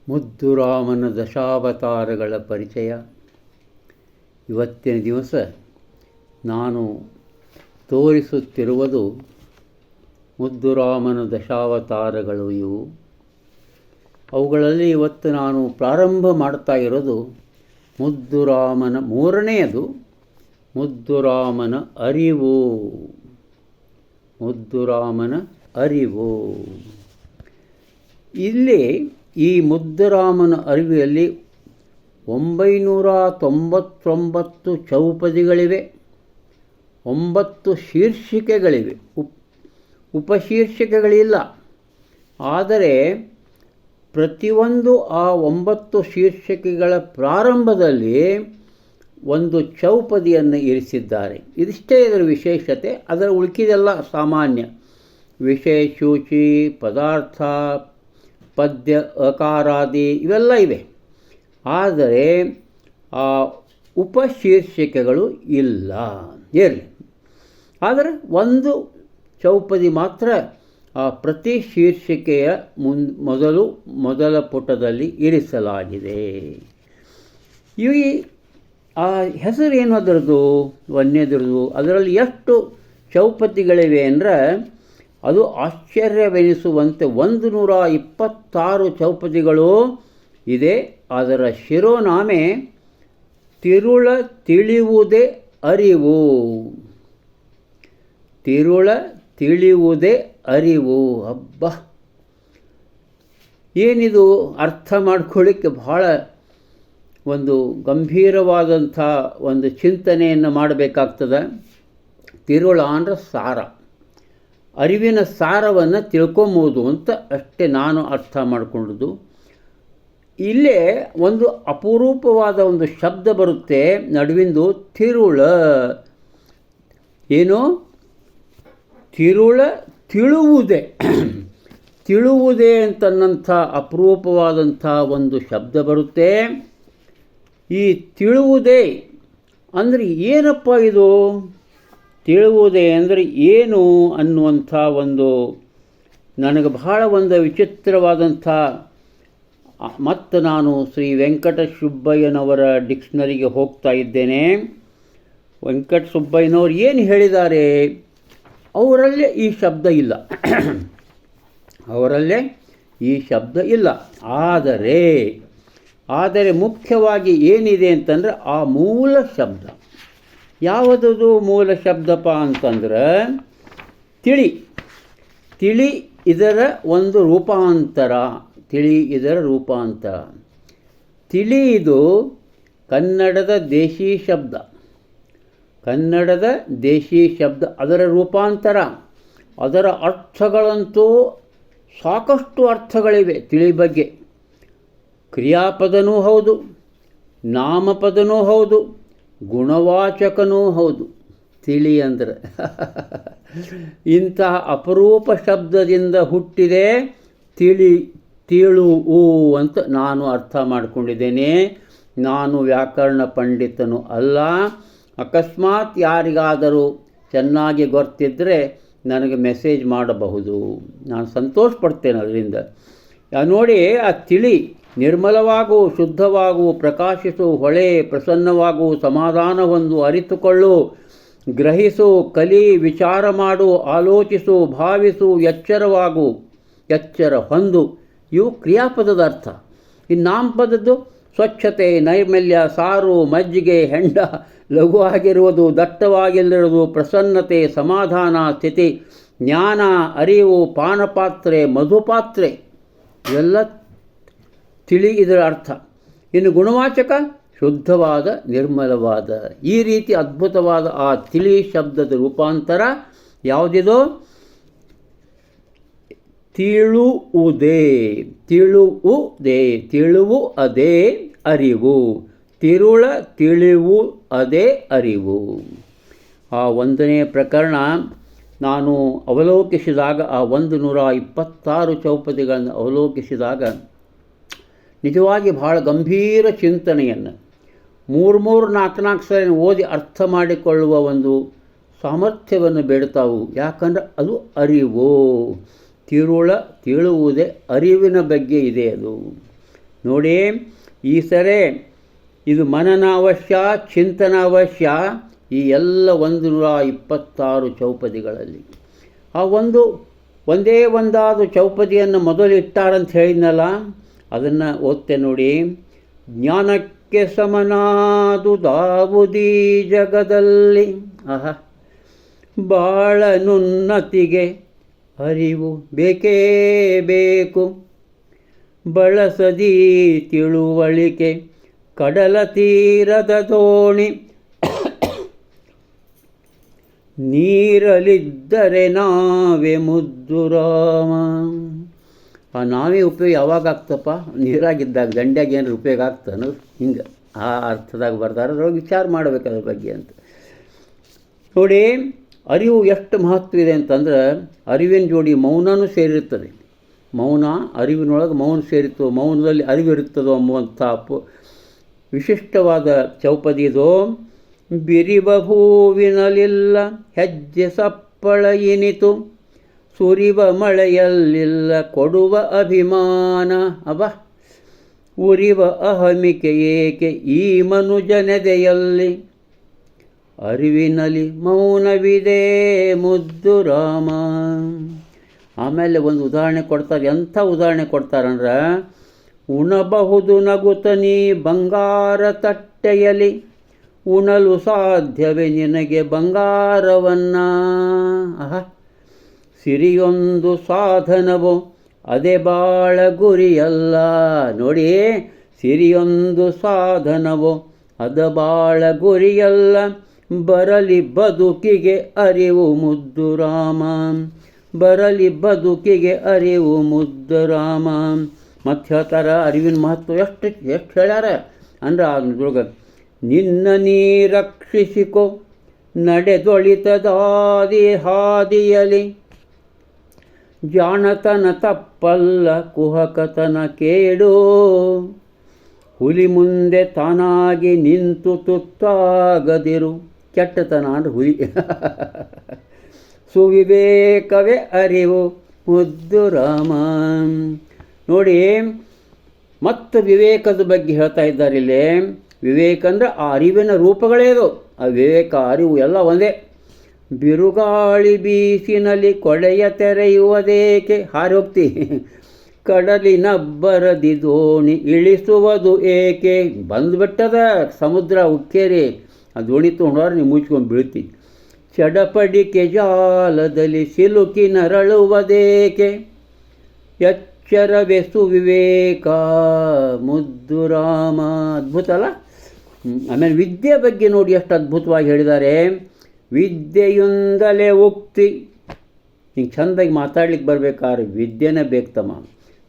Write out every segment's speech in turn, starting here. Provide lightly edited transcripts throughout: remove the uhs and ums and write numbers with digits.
ಮುದ್ದುರಾಮನ ದಶಾವತಾರಗಳ ಪರಿಚಯ. ಇವತ್ತಿನ ದಿವಸ ನಾನು ತೋರಿಸುತ್ತಿರುವುದು ಮುದ್ದುರಾಮನ ದಶಾವತಾರಗಳು ಇವು. ಅವುಗಳಲ್ಲಿ ಇವತ್ತು ನಾನು ಪ್ರಾರಂಭ ಮಾಡ್ತಾ ಇರೋದು ಮುದ್ದುರಾಮನ ಮೂರನೆಯದು, ಮುದ್ದುರಾಮನ ಅರಿವು. ಮುದ್ದುರಾಮನ ಅರಿವು. ಇಲ್ಲಿ ಈ ಮುದ್ದುರಾಮನ ಅರಿವಿನಲ್ಲಿ 999 ಚೌಪದಿಗಳಿವೆ, 9 ಶೀರ್ಷಿಕೆಗಳಿವೆ, ಉಪಶೀರ್ಷಿಕೆಗಳಿಲ್ಲ. ಆದರೆ ಪ್ರತಿಯೊಂದು ಆ 9 ಶೀರ್ಷಿಕೆಗಳ ಪ್ರಾರಂಭದಲ್ಲಿ ಒಂದು ಚೌಪದಿಯನ್ನು ಇರಿಸಿದ್ದಾರೆ. ಇದಿಷ್ಟೇ ಇದರ ವಿಶೇಷತೆ. ಅದರ ಉಳಿಕಿದೆಲ್ಲ ಸಾಮಾನ್ಯ. ವಿಷಯ, ಸೂಚಿ, ಪದಾರ್ಥ, ಪದ್ಯ, ಅಕಾರಾದಿ ಇವೆಲ್ಲ ಇವೆ. ಆದರೆ ಆ ಉಪಶೀರ್ಷಿಕೆಗಳು ಇಲ್ಲ. ಇರಲಿ. ಆದರೆ ಒಂದು ಚೌಪದಿ ಮಾತ್ರ ಆ ಪ್ರತಿ ಶೀರ್ಷಿಕೆಯ ಮೊದಲ ಪುಟದಲ್ಲಿ ಇರಿಸಲಾಗಿದೆ. ಈ ಆ ಹೆಸರೇನು ಅದರದ್ದು, ಒಂದನೇದ್ರದ್ದು. ಅದರಲ್ಲಿ ಎಷ್ಟು ಚೌಪದಿಗಳಿವೆ ಅಂದರೆ ಅದು ಆಶ್ಚರ್ಯವೆನಿಸುವಂತೆ 126 ಚೌಪದಿಗಳು ಇದೆ. ಅದರ ಶಿರೋನಾಮೆ ತಿರುಳ ತಿಳಿಯುವುದೇ ಅರಿವು. ತಿರುಳ ತಿಳಿಯುವುದೇ ಅರಿವು. ಹಬ್ಬ, ಏನಿದು ಅರ್ಥ ಮಾಡ್ಕೊಳ್ಳಿಕ್ಕೆ ಬಹಳ ಒಂದು ಗಂಭೀರವಾದಂಥ ಒಂದು ಚಿಂತನೆಯನ್ನು ಮಾಡಬೇಕಾಗ್ತದೆ. ತಿರುಳ ಅಂದರೆ ಸಾರ, ಅರಿವಿನ ಸಾರವನ್ನು ತಿಳ್ಕೊಂಬೋದು ಅಂತ ಅಷ್ಟೇ ನಾನು ಅರ್ಥ ಮಾಡಿಕೊಂಡದ್ದು. ಇಲ್ಲೇ ಒಂದು ಅಪರೂಪವಾದ ಒಂದು ಶಬ್ದ ಬರುತ್ತೆ ನಡುವಿಂದು, ತಿರುಳ. ಏನು? ತಿರುಳ ತಿಳುವುದೇ. ತಿಳುವುದೇ ಅಂತನ್ನಂಥ ಅಪರೂಪವಾದಂಥ ಒಂದು ಶಬ್ದ ಬರುತ್ತೆ. ಈ ತಿಳುವುದೇ ಅಂದರೆ ಏನಪ್ಪ ಇದು? ತಿಳುವುದೇ ಅಂದರೆ ಏನು ಅನ್ನುವಂಥ ಒಂದು ನನಗೆ ಬಹಳ ಒಂದು ವಿಚಿತ್ರವಾದಂಥ, ಮತ್ತು ನಾನು ಶ್ರೀ ವೆಂಕಟ ಸುಬ್ಬಯ್ಯನವರ ಡಿಕ್ಷನರಿಗೆ ಹೋಗ್ತಾ ಇದ್ದೇನೆ. ವೆಂಕಟ ಸುಬ್ಬಯ್ಯನವರು ಏನು ಹೇಳಿದ್ದಾರೆ? ಅವರಲ್ಲೇ ಈ ಶಬ್ದ ಇಲ್ಲ. ಅವರಲ್ಲೇ ಈ ಶಬ್ದ ಇಲ್ಲ. ಆದರೆ ಮುಖ್ಯವಾಗಿ ಏನಿದೆ ಅಂತಂದರೆ ಆ ಮೂಲ ಶಬ್ದ. ಯಾವುದದು ಮೂಲ ಶಬ್ದಪ್ಪ ಅಂತಂದ್ರೆ ತಿಳಿ. ತಿಳಿ ಇದರ ಒಂದು ರೂಪಾಂತರ. ತಿಳಿ ಇದರ ರೂಪಾಂತರ. ತಿಳಿ ಇದು ಕನ್ನಡದ ದೇಶಿ ಶಬ್ದ. ಕನ್ನಡದ ದೇಶಿ ಶಬ್ದ, ಅದರ ರೂಪಾಂತರ. ಅದರ ಅರ್ಥಗಳಂತೂ ಸಾಕಷ್ಟು ಅರ್ಥಗಳಿವೆ ತಿಳಿ ಬಗ್ಗೆ. ಕ್ರಿಯಾಪದನೂ ಹೌದು, ನಾಮಪದನೂ ಹೌದು, ಗುಣವಾಚಕನೂ ಹೌದು ತಿಳಿ ಅಂದರೆ. ಇಂತಹ ಅಪರೂಪ ಶಬ್ದದಿಂದ ಹುಟ್ಟಿದೆ ತಿಳುವು ಅಂತ ನಾನು ಅರ್ಥ ಮಾಡಿಕೊಂಡಿದ್ದೇನೆ. ನಾನು ವ್ಯಾಕರಣ ಪಂಡಿತನು ಅಲ್ಲ. ಅಕಸ್ಮಾತ್ ಯಾರಿಗಾದರೂ ಚೆನ್ನಾಗಿ ಗೊತ್ತಿದ್ದರೆ ನನಗೆ ಮೆಸೇಜ್ ಮಾಡಬಹುದು. ನಾನು ಸಂತೋಷ ಪಡ್ತೇನೆ ಅದರಿಂದ. ನೋಡಿ, ಆ ತಿಳಿ ನಿರ್ಮಲವಾಗು, ಶುದ್ಧವಾಗು, ಪ್ರಕಾಶಿಸು, ಹೊಳೆ, ಪ್ರಸನ್ನವಾಗು, ಸಮಾಧಾನ ಹೊಂದು, ಅರಿತುಕೊಳ್ಳು, ಗ್ರಹಿಸು, ಕಲಿ, ವಿಚಾರ ಮಾಡು, ಆಲೋಚಿಸು, ಭಾವಿಸು, ಎಚ್ಚರವಾಗು, ಎಚ್ಚರ ಹೊಂದು. ಇವು ಕ್ರಿಯಾಪದದ ಅರ್ಥ. ಇನ್ನು ನಾಮಪದದ್ದು ಸ್ವಚ್ಛತೆ, ನೈರ್ಮಲ್ಯ, ಸಾರು, ಮಜ್ಜಿಗೆ, ಹೆಂಡ, ಲಘುವಾಗಿರುವುದು, ದಟ್ಟವಾಗಿಲ್ಲಿರುವುದು, ಪ್ರಸನ್ನತೆ, ಸಮಾಧಾನ, ಸ್ಥಿತಿ, ಜ್ಞಾನ, ಅರಿವು, ಪಾನಪಾತ್ರೆ, ಮಧುಪಾತ್ರೆ ಇವೆಲ್ಲ ತಿಳಿ ಇದರ ಅರ್ಥ. ಇನ್ನು ಗುಣವಾಚಕ ಶುದ್ಧವಾದ, ನಿರ್ಮಲವಾದ. ಈ ರೀತಿ ಅದ್ಭುತವಾದ ಆ ತಿಳಿ ಶಬ್ದದ ರೂಪಾಂತರ ಯಾವುದಿದೋ? ತಿಳುವುದೇ. ತಿಳುವುದೇ. ತಿಳುವು ಅದೇ ಅರಿವು. ತಿರುಳ ತಿಳಿವು ಅದೇ ಅರಿವು. ಆ 1ನೇ ಪ್ರಕರಣ ನಾನು ಅವಲೋಕಿಸಿದಾಗ, ಆ 126 ಚೌಪದಿಗಳನ್ನು ಅವಲೋಕಿಸಿದಾಗ ನಿಜವಾಗಿ ಬಹಳ ಗಂಭೀರ ಚಿಂತನೆಯನ್ನು, ನಾಲ್ಕು ಸರಿ ಓದಿ ಅರ್ಥ ಮಾಡಿಕೊಳ್ಳುವ ಒಂದು ಸಾಮರ್ಥ್ಯವನ್ನು ಬೇಡ್ತಾವು. ಯಾಕಂದ್ರೆ ಅದು ಅರಿವು. ತಿಳುವುದೇ ಅರಿವಿನ ಬಗ್ಗೆ ಇದೆ ಅದು. ನೋಡಿ, ಈ ಸರಿ ಇದು ಮನನ ಅವಶ್ಯ, ಚಿಂತನ ಅವಶ್ಯ. ಈ ಎಲ್ಲ 126 ಚೌಪದಿಗಳಲ್ಲಿ ಆ ಒಂದೇ ಒಂದಾದ ಚೌಪದಿಯನ್ನು ಮೊದಲು ಇಟ್ಟಾರಂತ ಹೇಳಿದ್ನಲ್ಲ, ಅದನ್ನು ಓದ್ತೆ ನೋಡಿ. ಜ್ಞಾನಕ್ಕೆ ಸಮನಾದುದಾವುದೀ ಜಗದಲ್ಲಿ, ಬಾಳನುನ್ನತಿಗೆ ಅರಿವು ಬೇಕೇ ಬೇಕು. ಬಳಸದಿ ತಿಳುವಳಿಕೆ ಕಡಲ ತೀರದ ದೋಣಿ, ನೀರಲಿದ್ದರೆ ನಾವೇ ಮುದ್ದು ರಾಮ. ಆ ನಾವೇ ಉಪಯೋಗ ಯಾವಾಗ ಆಗ್ತಪ್ಪ? ನೀರಾಗಿದ್ದಾಗ. ದಂಡ್ಯಾಗ ಏನಾರು ಉಪಯೋಗ ಆಗ್ತಾನೋ? ಹಿಂಗೆ ಆ ಅರ್ಥದಾಗ ಬರ್ತಾರೆ. ಅದ್ರೊಳಗೆ ವಿಚಾರ ಮಾಡಬೇಕು ಅದ್ರ ಬಗ್ಗೆ ಅಂತ ನೋಡಿ. ಅರಿವು ಎಷ್ಟು ಮಹತ್ವ ಇದೆ ಅಂತಂದ್ರೆ, ಅರಿವಿನ ಜೋಡಿ ಮೌನನೂ ಸೇರಿರ್ತದೆ. ಮೌನ ಅರಿವಿನೊಳಗೆ ಮೌನ ಸೇರಿತ್ತು, ಮೌನದಲ್ಲಿ ಅರಿವಿರುತ್ತದೋ ಎಂಬುವಂಥ ವಿಶಿಷ್ಟವಾದ ಚೌಪದಿ ಇದು. ಬಿರಿವ ಹೂವಿನಲಿಲ್ಲ ಹೆಜ್ಜೆ ಸಪ್ಪಳ ಇನಿತು, ಸುರಿವ ಮಳೆಯಲ್ಲಿಲ್ಲ ಕೊಡುವ ಅಭಿಮಾನ. ಉರಿವ ಅಹಮಿಕೆ ಏಕೆ ಈ ಮನುಜನೆದೆಯಲ್ಲಿ, ಅರಿವಿನಲ್ಲಿ ಮೌನವಿದೆ ಮುದ್ದು ರಾಮ. ಆಮೇಲೆ ಒಂದು ಉದಾಹರಣೆ ಕೊಡ್ತಾರೆ. ಎಂಥ ಉದಾಹರಣೆ ಕೊಡ್ತಾರಂದ್ರೆ, ಉಣಬಹುದು ನಗುತ ನೀ ಬಂಗಾರ ತಟ್ಟೆಯಲ್ಲಿ, ಉಣಲು ಸಾಧ್ಯವೇ ನಿನಗೆ ಬಂಗಾರವನ್ನ. ಸಿರಿಯೊಂದು ಸಾಧನವೋ ಅದೇ ಬಾಳ ಗುರಿಯಲ್ಲ. ನೋಡಿ, ಸಿರಿಯೊಂದು ಸಾಧನವೋ ಅದ ಬಾಳ ಗುರಿಯಲ್ಲ. ಬರಲಿ ಬದುಕಿಗೆ ಅರಿವು ಮುದ್ದು ರಾಮ, ಬರಲಿ ಬದುಕಿಗೆ ಅರಿವು ಮುದ್ದು ರಾಮ. ಮತ್ತು ಹೇಳ್ತಾರೆ ಅರಿವಿನ ಮಹತ್ವ ಎಷ್ಟು ಹೇಳ್ಯಾರ ಅಂದ್ರೆ, ಅದ್ರೊಳಗೆ ನಿನ್ನ ನೀ ರಕ್ಷಿಸಿಕೊ ನಡೆದೊಳಿತದಾದಿ ಹಾದಿಯಲಿ, ಜಾಣತನ ತಪ್ಪಲ್ಲ ಕುಹಕತನ ಕೇಡು. ಹುಲಿ ಮುಂದೆ ತಾನಾಗಿ ನಿಂತು ತುತ್ತಾಗದಿರು. ಕೆಟ್ಟತನ ಅಂದ್ರೆ ಹುಲಿ. ಸುವಿವೇಕವೇ ಅರಿವು ಮುದ್ದು ರಾಮ. ನೋಡಿ, ಮತ್ತು ವಿವೇಕದ ಬಗ್ಗೆ ಹೇಳ್ತಾ ಇದ್ದಾರೆ ಇಲ್ಲಿ. ವಿವೇಕ ಅಂದರೆ ಆ ಅರಿವಿನ ರೂಪಗಳೇ ಅದು. ಆ ವಿವೇಕ, ಅರಿವು ಎಲ್ಲ ಒಂದೇ. ಬಿರುಗಾಳಿ ಬೀಸಿನಲ್ಲಿ ಕೊಳೆಯ ತೆರೆಯುವುದೇಕೆ, ಹಾರಿ ಹೋಗ್ತಿ. ಕಡಲಿನಬ್ಬರದಿ ದೋಣಿ ಇಳಿಸುವುದು ಏಕೆ, ಬಂದುಬಿಟ್ಟದ ಸಮುದ್ರ ಉಕ್ಕೇರಿ, ಆ ದೋಣಿ ತೊಗೊಂಡ್ರೆ ನೀವು ಮುಚ್ಕೊಂಡು ಬೀಳ್ತಿ. ಚಡಪಡಿಕೆ ಜಾಲದಲ್ಲಿ ಸಿಲುಕಿ ನರಳುವುದೇಕೆ, ಎಚ್ಚರವೇ ಸುವಿವೇಕ ಮುದ್ದು ರಾಮ. ಅದ್ಭುತ ಅಲ್ಲ? ಆಮೇಲೆ ವಿದ್ಯೆ ಬಗ್ಗೆ ನೋಡಿ ಎಷ್ಟು ಅದ್ಭುತವಾಗಿ ಹೇಳಿದ್ದಾರೆ. ವಿದ್ಯೆಯಿಂದಲೇ ಉಕ್ತಿ. ಹಿಂಗೆ ಚೆಂದಾಗಿ ಮಾತಾಡ್ಲಿಕ್ಕೆ ಬರಬೇಕಾದ್ರೆ ವಿದ್ಯೆನೇ ಬೇಕ್ತಮ್ಮ.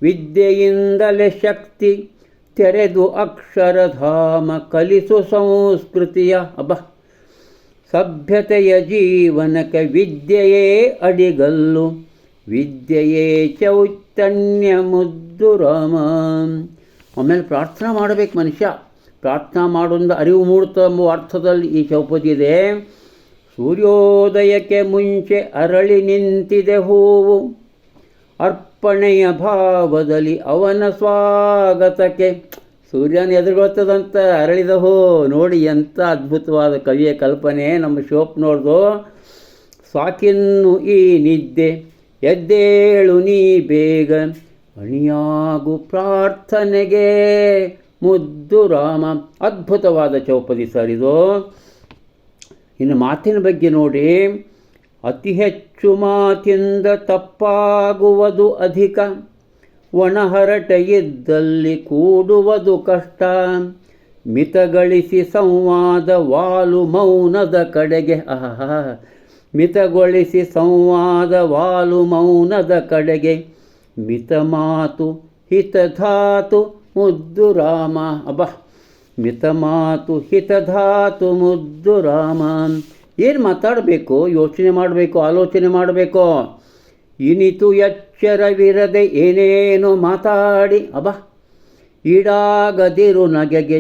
ವಿದ್ಯೆಯಿಂದಲೇ ಶಕ್ತಿ ತೆರೆದು ಅಕ್ಷರಧಾಮ ಕಲಿಸು ಸಂಸ್ಕೃತಿಯ. ಸಭ್ಯತೆಯ ಜೀವನಕ್ಕೆ ವಿದ್ಯೆಯೇ ಅಡಿಗಲ್ಲು, ವಿದ್ಯೆಯೇ ಚೈತನ್ಯ ಮುದ್ದು ರಾಮ. ಆಮೇಲೆ ಪ್ರಾರ್ಥನಾ ಮಾಡಬೇಕು ಮನುಷ್ಯ. ಪ್ರಾರ್ಥನಾ ಮಾಡೋದ್ರಿಂದ ಅರಿವು ಮೂಡುತ್ತೆ ಎಂಬ ಅರ್ಥದಲ್ಲಿ ಈ ಚೌಪದಿ ಇದೆ. ಸೂರ್ಯೋದಯಕ್ಕೆ ಮುಂಚೆ ಅರಳಿ ನಿಂತಿದೆ ಹೂವು, ಅರ್ಪಣೆಯ ಭಾವದಲ್ಲಿ ಅವನ ಸ್ವಾಗತಕ್ಕೆ. ಸೂರ್ಯನ ಎದುರುಗೊಳ್ತದಂತ ಅರಳಿದ ಹೂ. ನೋಡಿ ಎಂಥ ಅದ್ಭುತವಾದ ಕವಿಯ ಕಲ್ಪನೆ ನಮ್ಮ ಶಿವಪ್ಪನವ್ರದು. ಸಾಕಿನ್ನು ಈ ನಿದ್ದೆ ಎದ್ದೇಳು ನೀ ಬೇಗ, ಅಣಿಯಾಗು ಪ್ರಾರ್ಥನೆಗೆ ಮುದ್ದು ರಾಮ. ಅದ್ಭುತವಾದ ಚೌಪದಿ ಸರ್ ಇದು. ಇನ್ನು ಮಾತಿನ ಬಗ್ಗೆ ನೋಡಿ. ಅತಿ ಹೆಚ್ಚು ಮಾತಿಂದ ತಪ್ಪಾಗುವುದು ಅಧಿಕ, ಒಣಹರಟೆ ಇದ್ದಲ್ಲಿ ಕೂಡುವುದು ಕಷ್ಟ. ಮಿತಗಳಿಸಿ ಸಂವಾದ ವಾಲು ಮೌನದ ಕಡೆಗೆ. ಮಿತಗೊಳಿಸಿ ಸಂವಾದ ವಾಲು ಮೌನದ ಕಡೆಗೆ, ಮಿತ ಮಾತು ಹಿತಧಾತು ಮುದ್ದು ರಾಮ. ಮಿತ ಮಾತು ಹಿತಧಾತು ಮುದ್ದು ರಾಮ. ಏನು ಮಾತಾಡಬೇಕು, ಯೋಚನೆ ಮಾಡಬೇಕು, ಆಲೋಚನೆ ಮಾಡಬೇಕು. ಇನಿತು ಎಚ್ಚರವಿರದೆ ಏನೇನು ಮಾತಾಡಿ ಈಡಾಗದಿರು ನಗೆಗೆ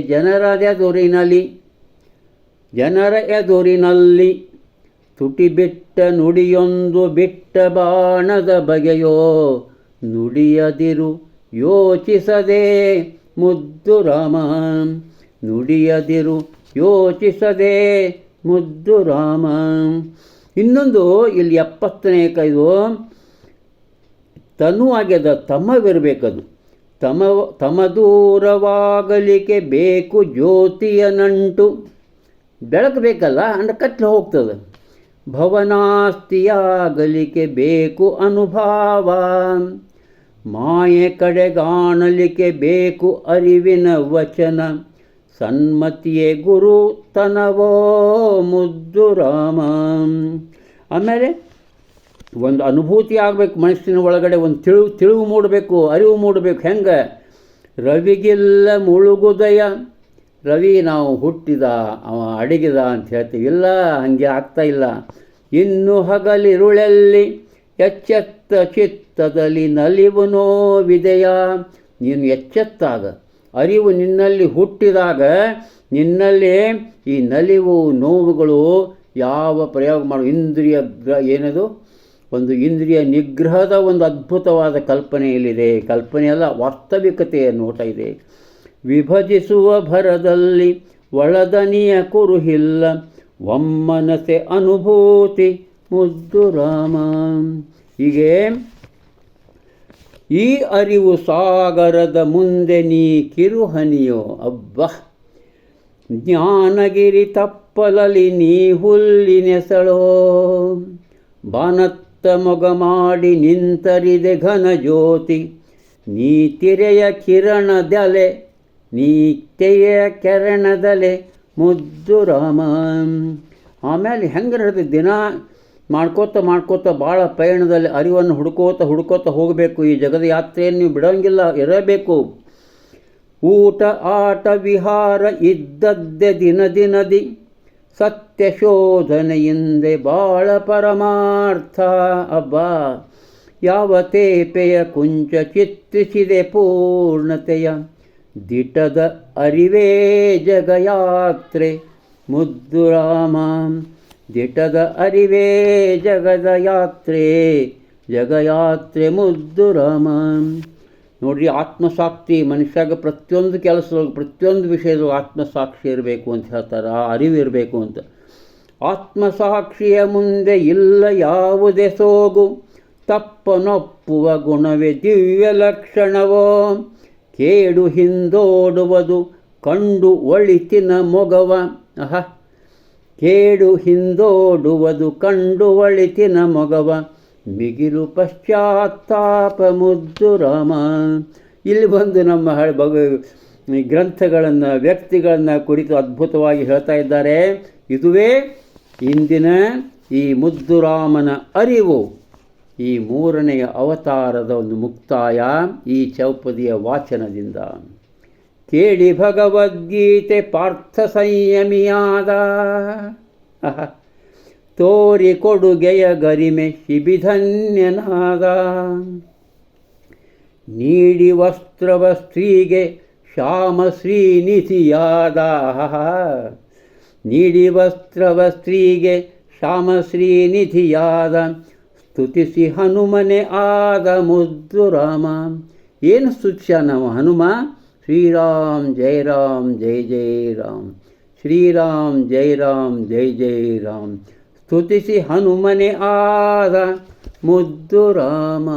ಜನರ ಎದುರಿನಲ್ಲಿ ತುಟಿ ಬಿಟ್ಟ ನುಡಿಯೊಂದು ಬಿಟ್ಟ ಬಾಣದ ಬಗೆಯೋ ನುಡಿಯದಿರು ಯೋಚಿಸದೆ ಮುದ್ದು ರಾಮ, ನುಡಿಯದಿರು ಯೋಚಿಸದೆ ಮುದ್ದು ರಾಮ. ಇನ್ನೊಂದು ಇಲ್ಲಿ 70ನೇ ಕೈದು ತನು ಆಗ್ಯದ, ತಮವಿರಬೇಕದು. ತಮ ದೂರವಾಗಲಿಕ್ಕೆ ಬೇಕು ಜ್ಯೋತಿಯ ನಂಟು, ಬೆಳಕು ಬೇಕಲ್ಲ, ಅಂದ್ರೆ ಕತ್ಲೆ ಹೋಗ್ತದೆ. ಭವನಾಸ್ತಿಯಾಗಲಿಕ್ಕೆ ಬೇಕು ಅನುಭಾವ, ಮಾಯೆ ಕಡೆಗಾಣಲಿಕ್ಕೆ ಬೇಕು ಅರಿವಿನ ವಚನ. ಸನ್ಮತಿಯೇ ಗುರುತನವೋ ಮುದ್ದು ರಾಮ. ಆಮೇಲೆ ಒಂದು ಅನುಭೂತಿ ಆಗಬೇಕು ಮನಸ್ಸಿನ ಒಳಗಡೆ, ಒಂದು ತಿಳಿವು ಮೂಡಬೇಕು, ಅರಿವು ಮೂಡಬೇಕು. ಹೆಂಗೆ? ರವಿಗಿಲ್ಲ ಮುಳುಗುದಯ, ರವಿ ನಾವು ಹುಟ್ಟಿದ ಅವ ಅಡಗಿದ ಅಂತ ಹೇಳ್ತೀವಿ, ಇಲ್ಲ, ಹಾಗೆ ಆಗ್ತಾಯಿಲ್ಲ. ಇನ್ನು ಹಗಲಿರುಳಲ್ಲಿ ಎಚ್ಚೆತ್ತ ಚಿತ್ತದಲ್ಲಿ ನಲಿವು ನೋವಿದೆಯ, ನೀನು ಎಚ್ಚೆತ್ತಾಗ, ಅರಿವು ನಿನ್ನಲ್ಲಿ ಹುಟ್ಟಿದಾಗ ನಿನ್ನಲ್ಲಿ ಈ ನಲಿವು ನೋವುಗಳು ಯಾವ ಪ್ರಯೋಗ ಮಾಡು. ಏನದು ಒಂದು ಇಂದ್ರಿಯ ನಿಗ್ರಹದ ಒಂದು ಅದ್ಭುತವಾದ ಕಲ್ಪನೆ ಇಲ್ಲಿದೆ. ಕಲ್ಪನೆಯಲ್ಲ, ವಾಸ್ತವಿಕತೆಯ ನೋಟ ಇದೆ. ವಿಭಜಿಸುವ ಭರದಲ್ಲಿ ಒಳದನಿಯ ಕುರುಹಿಲ್ಲ, ಒಮ್ಮನಸೆ ಅನುಭೂತಿ ಮುದ್ದು ರಾಮ. ಹೀಗೆ ಈ ಅರಿವು ಸಾಗರದ ಮುಂದೆ ನೀ ಕಿರುಹನಿಯೋ, ಅಬ್ಬ ಜ್ಞಾನಗಿರಿ ತಪ್ಪಲಲಿ ನೀ ಹುಲ್ಲಿನೆಸಳೋ. ಬಾನತ್ತ ಮೊಗ ಮಾಡಿ ನಿಂತರಿದೆ ಘನ ಜ್ಯೋತಿ, ನೀ ತಿರೆಯ ಕಿರಣದಲೆ ಮುದ್ದು ರಾಮ. ಆಮೇಲೆ ಹೆಂಗೆ ನಡೆದ ದಿನ ಮಾಡ್ಕೋತ ಭಾಳ ಪಯಣದಲ್ಲಿ ಅರಿವನ್ನು ಹುಡ್ಕೋತ ಹೋಗಬೇಕು. ಈ ಜಗದ ಯಾತ್ರೆಯನ್ನು ನೀವು ಬಿಡೋಂಗಿಲ್ಲ, ಇರಬೇಕು. ಊಟ ಆಟ ವಿಹಾರ ಇದ್ದದ್ದೇ ದಿನದಿ, ಸತ್ಯ ಶೋಧನೆಯಿಂದೆ ಬಾಳ ಪರಮಾರ್ಥ. ಅಬ್ಬಾ ಯಾವ ತೇಪೆಯ ಕುಂಚ ಚಿತ್ರಿಸಿದೆ ಪೂರ್ಣತೆಯ, ದಿಟದ ಅರಿವೇ ಜಗಯಾತ್ರೆ ಮುದ್ದು ರಾಮ. ದಿಟದ ಅರಿವೇ ಜಗಯಾತ್ರೆ ಮುದ್ದು ರಾಮ. ನೋಡ್ರಿ, ಆತ್ಮಸಾಕ್ಷಿ ಮನುಷ್ಯಾಗ ಪ್ರತಿಯೊಂದು ಕೆಲಸದೊಳಗೆ ಪ್ರತಿಯೊಂದು ವಿಷಯದೊಳಗೆ ಆತ್ಮಸಾಕ್ಷಿ ಇರಬೇಕು ಅಂತ ಹೇಳ್ತಾರೆ, ಆ ಅರಿವು ಇರಬೇಕು ಅಂತ. ಆತ್ಮಸಾಕ್ಷಿಯ ಮುಂದೆ ಇಲ್ಲ ಯಾವುದೇ ಸೋಗು, ತಪ್ಪನೊಪ್ಪುವ ಗುಣವೇ ದಿವ್ಯ ಲಕ್ಷಣವೋ. ಕೇಡು ಹಿಂದೋಡುವುದು ಕಂಡು ಒಳಿತಿನ ಮೊಗವ, ಕೇಡು ಹಿಂದೋಡುವುದು ಕಂಡು ಒಳಿತಿನ ಮೊಗವ, ಮಿಗಿಲು ಪಶ್ಚಾತ್ತಾಪ ಮುದ್ದು ರಾಮ. ಇಲ್ಲಿ ಬಂದು ನಮ್ಮ ಗ್ರಂಥಗಳನ್ನು ವ್ಯಕ್ತಿಗಳನ್ನು ಕುರಿತು ಅದ್ಭುತವಾಗಿ ಹೇಳ್ತಾ ಇದ್ದಾರೆ. ಇದುವೇ ಇಂದಿನ ಈ ಮುದ್ದು ರಾಮನ ಅರಿವು, ಈ 3ನೆಯ ಅವತಾರದ ಒಂದು ಮುಕ್ತಾಯ ಈ ಚೌಪದಿಯ ವಾಚನದಿಂದ. ಕೇಳಿ ಭಗವದ್ಗೀತೆ ಪಾರ್ಥ ಸಂಯಮಿಯಾದ, ತೋರಿ ಕೊಡುಗೆಯ ಗರಿಮೆ ಶಿಬಿಧನ್ಯನಾದ. ನೀಡಿ ವಸ್ತ್ರವ ಸ್ತ್ರೀಗೆ ಶ್ಯಾಮ ಶ್ರೀನಿಧಿಯಾದ, ನೀಡಿ ವಸ್ತ್ರವ ಸ್ತ್ರೀಗೆ ಶ್ಯಾಮ ಶ್ರೀನಿಧಿಯಾದ. ಸ್ತುತಿಸಿ ಹನುಮನೆ ಆದ ಮುದ್ದು ರಾಮ. ಏನು ಸ್ತುತ್ಯ ನಾವು ಹನುಮ? ಶ್ರೀರಾಮ್ ಜಯ ರಾಮ್ ಜಯ ಜಯ ರಾಮ್, ಶ್ರೀರಾಮ್ ಜಯ ರಾಮ್ ಜಯ ಜಯ ರಾಮ್. ಸ್ತುತಿಸಿ ಹನುಮನೆ ಆದ ಮುದ್ದು ರಾಮ.